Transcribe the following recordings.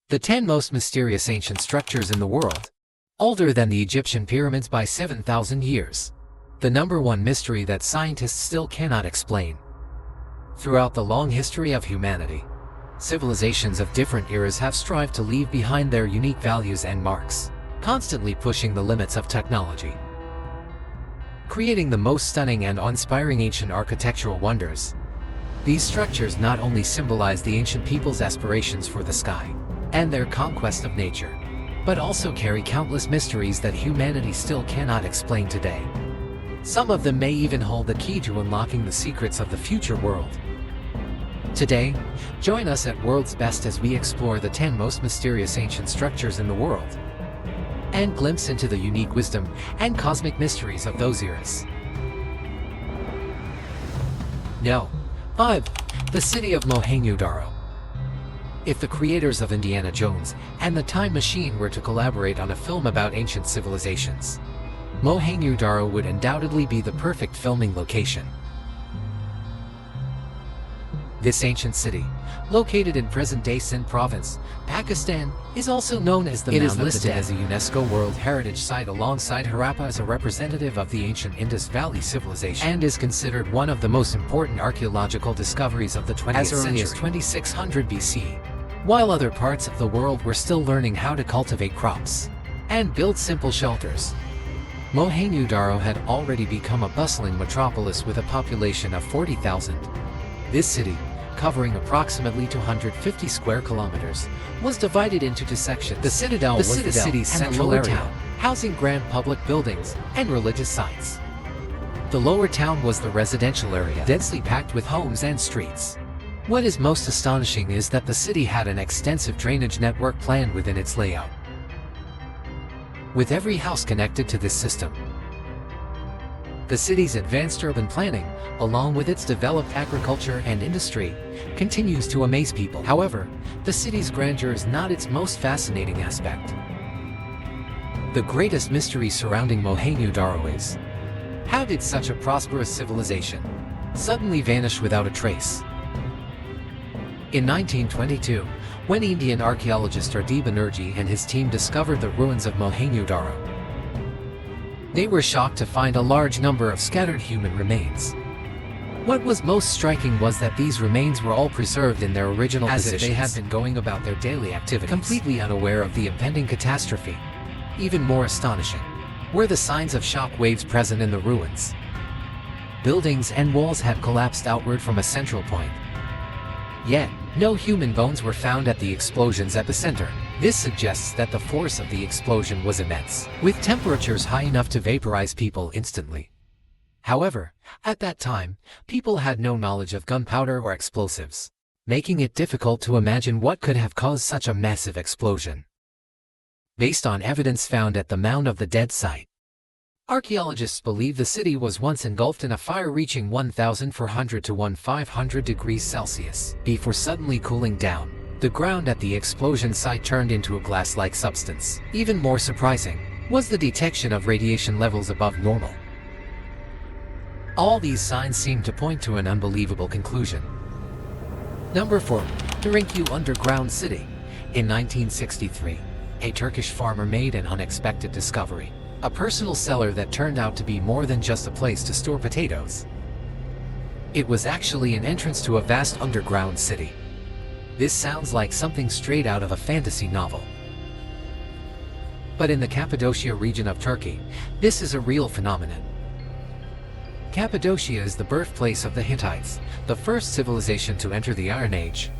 The 10 most mysterious ancient structures in the world. Older than the Egyptian pyramids by 7,000 years. The number one mystery that scientists still cannot explain. Throughout the long history of humanity, civilizations of different eras have strived to leave behind their unique values and marks, constantly pushing the limits of technology, creating the most stunning and awe-inspiring ancient architectural wonders. These structures not only symbolize the ancient people's aspirations for the sky and their conquest of nature, but also carry countless mysteries that humanity still cannot explain today. Some of them may even hold the key to unlocking the secrets of the future world. Today, join us at World's Best as we explore the 10 most mysterious ancient structures in the world and glimpse into the unique wisdom and cosmic mysteries of those eras. No. 5. The City of Mohenjo-Daro. If the creators of Indiana Jones and the Time Machine were to collaborate on a film about ancient civilizations, Mohenjo-Daro would undoubtedly be the perfect filming location. This ancient city, located in present-day Sindh province, Pakistan, is also known as the Mound of the Dead. It is listed as a UNESCO World Heritage Site alongside Harappa as a representative of the ancient Indus Valley civilization and is considered one of the most important archaeological discoveries of the 20th century. As early as 2600 BC, while other parts of the world were still learning how to cultivate crops and build simple shelters, Mohenjo-Daro had already become a bustling metropolis with a population of 40,000. This city, covering approximately 250 square kilometers, was divided into two sections. The Citadel was the city's central area, housing grand public buildings and religious sites. The lower town was the residential area, densely packed with homes and streets. What is most astonishing is that the city had an extensive drainage network planned within its layout, with every house connected to this system. The city's advanced urban planning, along with its developed agriculture and industry, continues to amaze people. However, the city's grandeur is not its most fascinating aspect. The greatest mystery surrounding Mohenjo-Daro is, how did such a prosperous civilization suddenly vanish without a trace? In 1922, when Indian archaeologist Ardib Banerjee and his team discovered the ruins of Mohenjo-Daro, they were shocked to find a large number of scattered human remains. What was most striking was that these remains were all preserved in their original positions, as if they had been going about their daily activities, completely unaware of the impending catastrophe. Even more astonishing were the signs of shock waves present in the ruins. Buildings and walls had collapsed outward from a central point. Yet, no human bones were found at the explosion's epicenter. This suggests that the force of the explosion was immense, with temperatures high enough to vaporize people instantly. However, at that time, people had no knowledge of gunpowder or explosives, making it difficult to imagine what could have caused such a massive explosion. Based on evidence found at the Mound of the Dead site, archaeologists believe the city was once engulfed in a fire reaching 1,400 to 1,500 degrees Celsius. Before suddenly cooling down, the ground at the explosion site turned into a glass-like substance. Even more surprising was the detection of radiation levels above normal. All these signs seem to point to an unbelievable conclusion. Number 4. Derinkuyu Underground City. In 1963, a Turkish farmer made an unexpected discovery. A personal cellar that turned out to be more than just a place to store potatoes. It was actually an entrance to a vast underground city. This sounds like something straight out of a fantasy novel. But in the Cappadocia region of Turkey, this is a real phenomenon. Cappadocia is the birthplace of the Hittites, the first civilization to enter the Iron Age.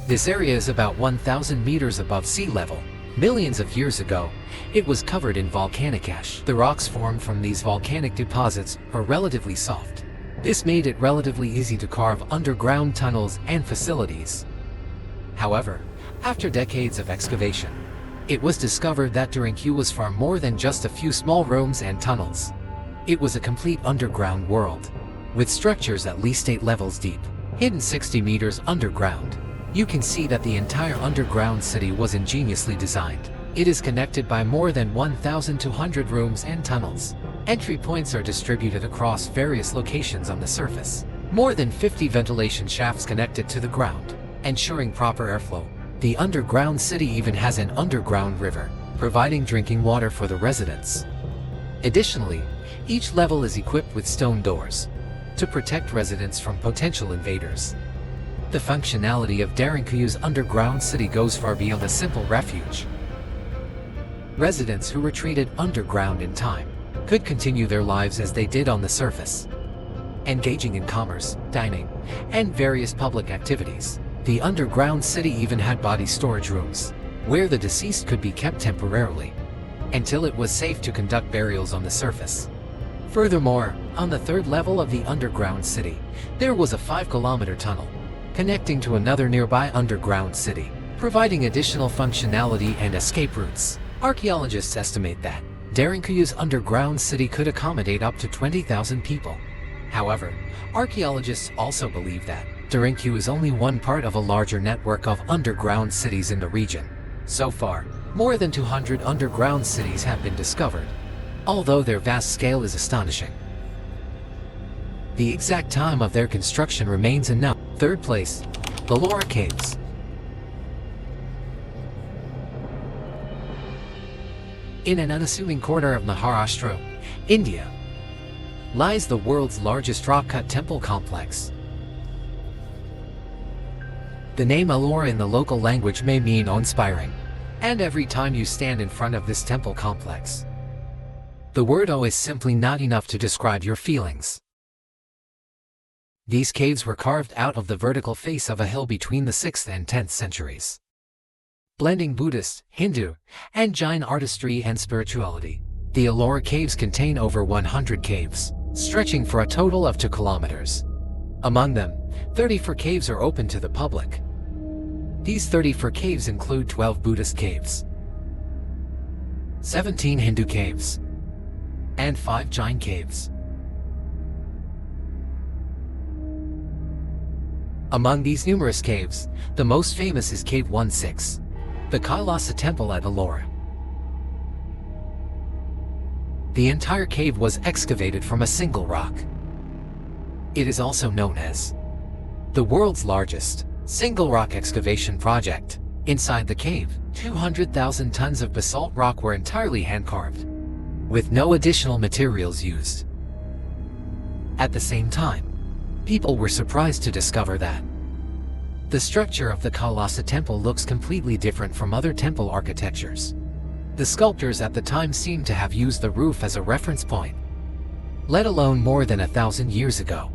This area is about 1,000 meters above sea level. Millions of years ago, it was covered in volcanic ash. The rocks formed from these volcanic deposits are relatively soft. This made it relatively easy to carve underground tunnels and facilities. However, after decades of excavation, it was discovered that Derinkuyu was far more than just a few small rooms and tunnels. It was a complete underground world, with structures at least 8 levels deep, hidden 60 meters underground. You can see that the entire underground city was ingeniously designed. It is connected by more than 1,200 rooms and tunnels. Entry points are distributed across various locations on the surface. More than 50 ventilation shafts connected to the ground, ensuring proper airflow. The underground city even has an underground river, providing drinking water for the residents. Additionally, each level is equipped with stone doors to protect residents from potential invaders. The functionality of Derinku's underground city goes far beyond a simple refuge. Residents who retreated underground in time could continue their lives as they did on the surface, engaging in commerce, dining, and various public activities. The underground city even had body storage rooms, where the deceased could be kept temporarily, until it was safe to conduct burials on the surface. Furthermore, on the third level of the underground city, there was a 5-kilometer tunnel, connecting to another nearby underground city, providing additional functionality and escape routes. Archaeologists estimate that Derinku's underground city could accommodate up to 20,000 people. However, archaeologists also believe that Derinku is only one part of a larger network of underground cities in the region. So far, more than 200 underground cities have been discovered, although their vast scale is astonishing. The exact time of their construction remains unknown. Third place, the Ellora Caves. In an unassuming corner of Maharashtra, India, lies the world's largest rock-cut temple complex. The name Ellora in the local language may mean awe-inspiring, and every time you stand in front of this temple complex, the word "oh" is simply not enough to describe your feelings. These caves were carved out of the vertical face of a hill between the 6th and 10th centuries, blending Buddhist, Hindu, and Jain artistry and spirituality. The Ellora Caves contain over 100 caves, stretching for a total of 2 kilometers. Among them, 34 caves are open to the public. These 34 caves include 12 Buddhist caves, 17 Hindu caves, and 5 Jain caves. Among these numerous caves, the most famous is Cave 16, the Kailasa Temple at Ellora. The entire cave was excavated from a single rock. It is also known as the world's largest single rock excavation project. Inside the cave, 200,000 tons of basalt rock were entirely hand-carved, with no additional materials used. At the same time, people were surprised to discover that the structure of the Kailasa temple looks completely different from other temple architectures. The sculptors at the time seemed to have used the roof as a reference point, let alone more than 1,000 years ago.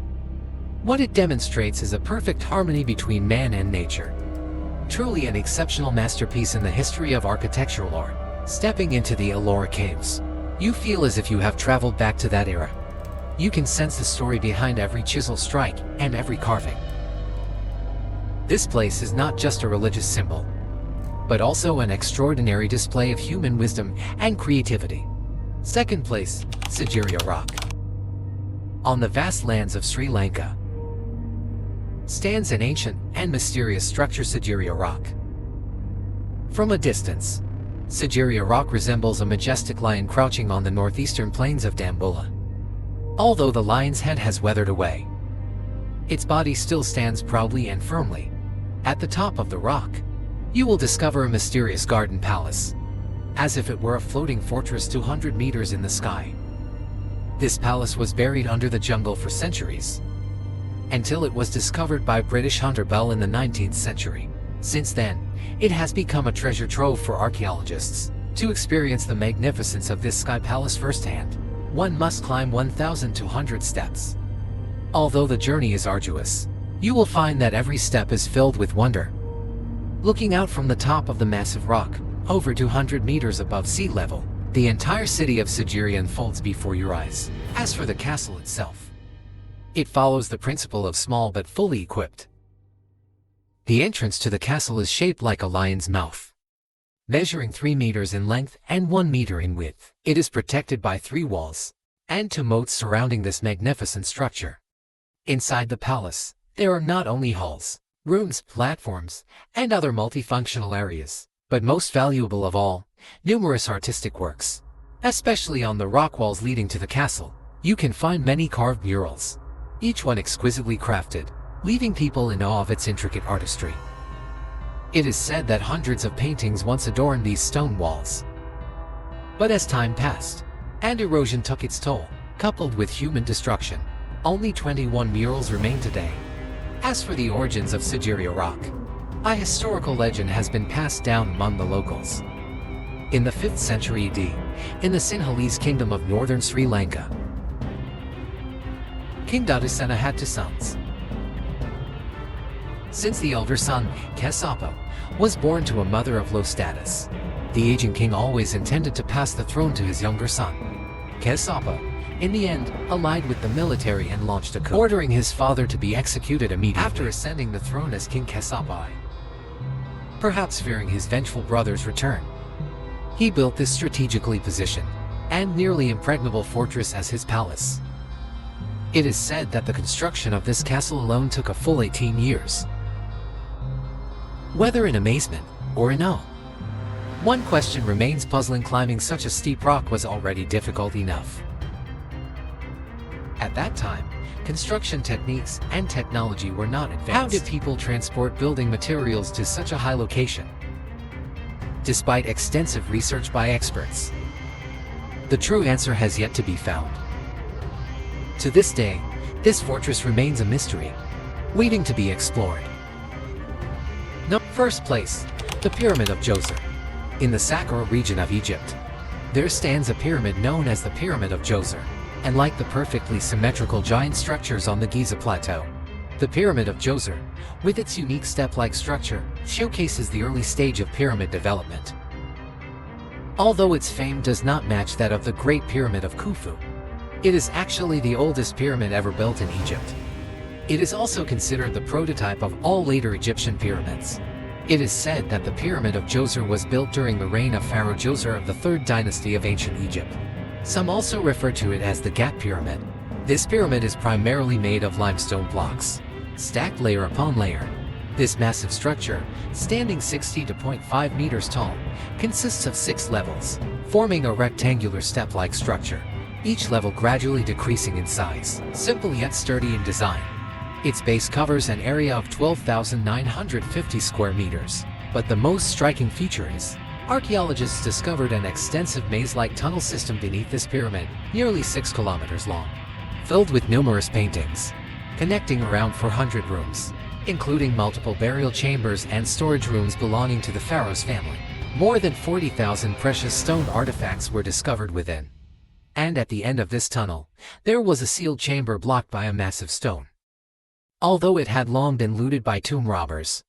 What it demonstrates is a perfect harmony between man and nature. Truly an exceptional masterpiece in the history of architectural art. Stepping into the Ellora Caves, you feel as if you have traveled back to that era. You can sense the story behind every chisel strike and every carving. This place is not just a religious symbol, but also an extraordinary display of human wisdom and creativity. Second place, Sigiriya Rock. On the vast lands of Sri Lanka stands an ancient and mysterious structure, Sigiriya Rock. From a distance, Sigiriya Rock resembles a majestic lion crouching on the northeastern plains of Dambulla. Although the lion's head has weathered away, its body still stands proudly and firmly. At the top of the rock, you will discover a mysterious garden palace, as if it were a floating fortress 200 meters in the sky. This palace was buried under the jungle for centuries, until it was discovered by British hunter Bell in the 19th century. Since then, it has become a treasure trove for archaeologists. To experience the magnificence of this sky palace firsthand, one must climb 1,200 steps. Although the journey is arduous, you will find that every step is filled with wonder. Looking out from the top of the massive rock, over 200 meters above sea level, the entire city of Sigiriya unfolds before your eyes. As for the castle itself, it follows the principle of small but fully equipped. The entrance to the castle is shaped like a lion's mouth, measuring 3 meters in length and 1 meter in width. It is protected by 3 walls and 2 moats surrounding this magnificent structure. Inside the palace, there are not only halls, rooms, platforms, and other multifunctional areas, but most valuable of all, numerous artistic works. Especially on the rock walls leading to the castle, you can find many carved murals, each one exquisitely crafted, leaving people in awe of its intricate artistry. It is said that hundreds of paintings once adorned these stone walls. But as time passed, and erosion took its toll, coupled with human destruction, only 21 murals remain today. As for the origins of Scariest rock, a historical legend has been passed down among the locals. In the 5th century AD, in the Sinhalese kingdom of northern Sri Lanka, King Dadasena had 2 sons. Since the elder son, Kesapa, was born to a mother of low status, the aging king always intended to pass the throne to his younger son. Kesapa, in the end, allied with the military and launched a coup, ordering his father to be executed immediately after ascending the throne as King Kesapa. Perhaps fearing his vengeful brother's return, he built this strategically positioned and nearly impregnable fortress as his palace. It is said that the construction of this castle alone took a full 18 years. Whether in amazement or in awe, one question remains puzzling: climbing such a steep rock was already difficult enough. At that time, construction techniques and technology were not advanced. How did people transport building materials to such a high location? Despite extensive research by experts, the true answer has yet to be found. To this day, this fortress remains a mystery, waiting to be explored. First place, the Pyramid of Djoser. In the Saqqara region of Egypt, there stands a pyramid known as the Pyramid of Djoser, and like the perfectly symmetrical giant structures on the Giza Plateau, the Pyramid of Djoser, with its unique step-like structure, showcases the early stage of pyramid development. Although its fame does not match that of the Great Pyramid of Khufu, it is actually the oldest pyramid ever built in Egypt. It is also considered the prototype of all later Egyptian pyramids. It is said that the Pyramid of Djoser was built during the reign of Pharaoh Djoser of the 3rd dynasty of ancient Egypt. Some also refer to it as the Gat Pyramid. This pyramid is primarily made of limestone blocks, stacked layer upon layer. This massive structure, standing 60.5 meters tall, consists of 6 levels, forming a rectangular step-like structure, each level gradually decreasing in size, simple yet sturdy in design. Its base covers an area of 12,950 square meters. But the most striking feature is, archaeologists discovered an extensive maze-like tunnel system beneath this pyramid, nearly 6 kilometers long, filled with numerous paintings, connecting around 400 rooms, including multiple burial chambers and storage rooms belonging to the pharaoh's family. More than 40,000 precious stone artifacts were discovered within. And at the end of this tunnel, there was a sealed chamber blocked by a massive stone. Although it had long been looted by tomb robbers,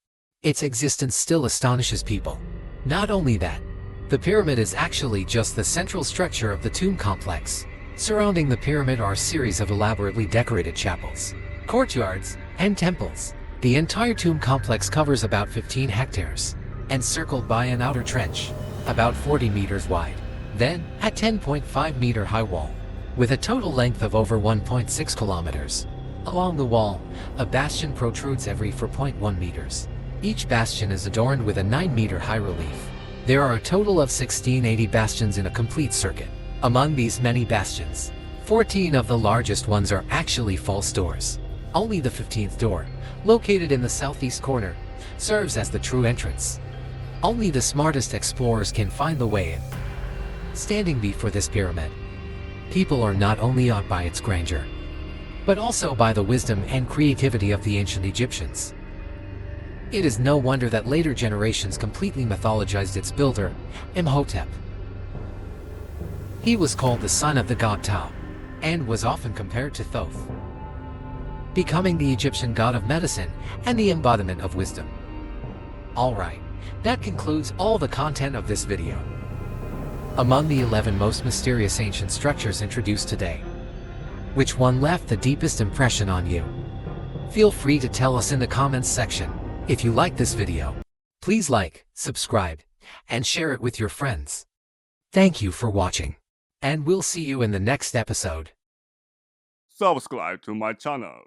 its existence still astonishes people. Not only that, the pyramid is actually just the central structure of the tomb complex. Surrounding the pyramid are a series of elaborately decorated chapels, courtyards, and temples. The entire tomb complex covers about 15 hectares, encircled by an outer trench, about 40 meters wide. Then, a 10.5-meter high wall, with a total length of over 1.6 kilometers. Along the wall, a bastion protrudes every 4.1 meters. Each bastion is adorned with a 9-meter high relief. There are a total of 1680 bastions in a complete circuit. Among these many bastions, 14 of the largest ones are actually false doors. Only the 15th door, located in the southeast corner, serves as the true entrance. Only the smartest explorers can find the way in. Standing before this pyramid, people are not only awed by its grandeur, but also by the wisdom and creativity of the ancient Egyptians. It is no wonder that later generations completely mythologized its builder, Imhotep. He was called the son of the god Thoth, and was often compared to Thoth, becoming the Egyptian god of medicine and the embodiment of wisdom. Alright, that concludes all the content of this video. Among the 11 most mysterious ancient structures introduced today, which one left the deepest impression on you? Feel free to tell us in the comments section. If you like this video, please like, subscribe, and share it with your friends. Thank you for watching, and we'll see you in the next episode. Subscribe to my channel.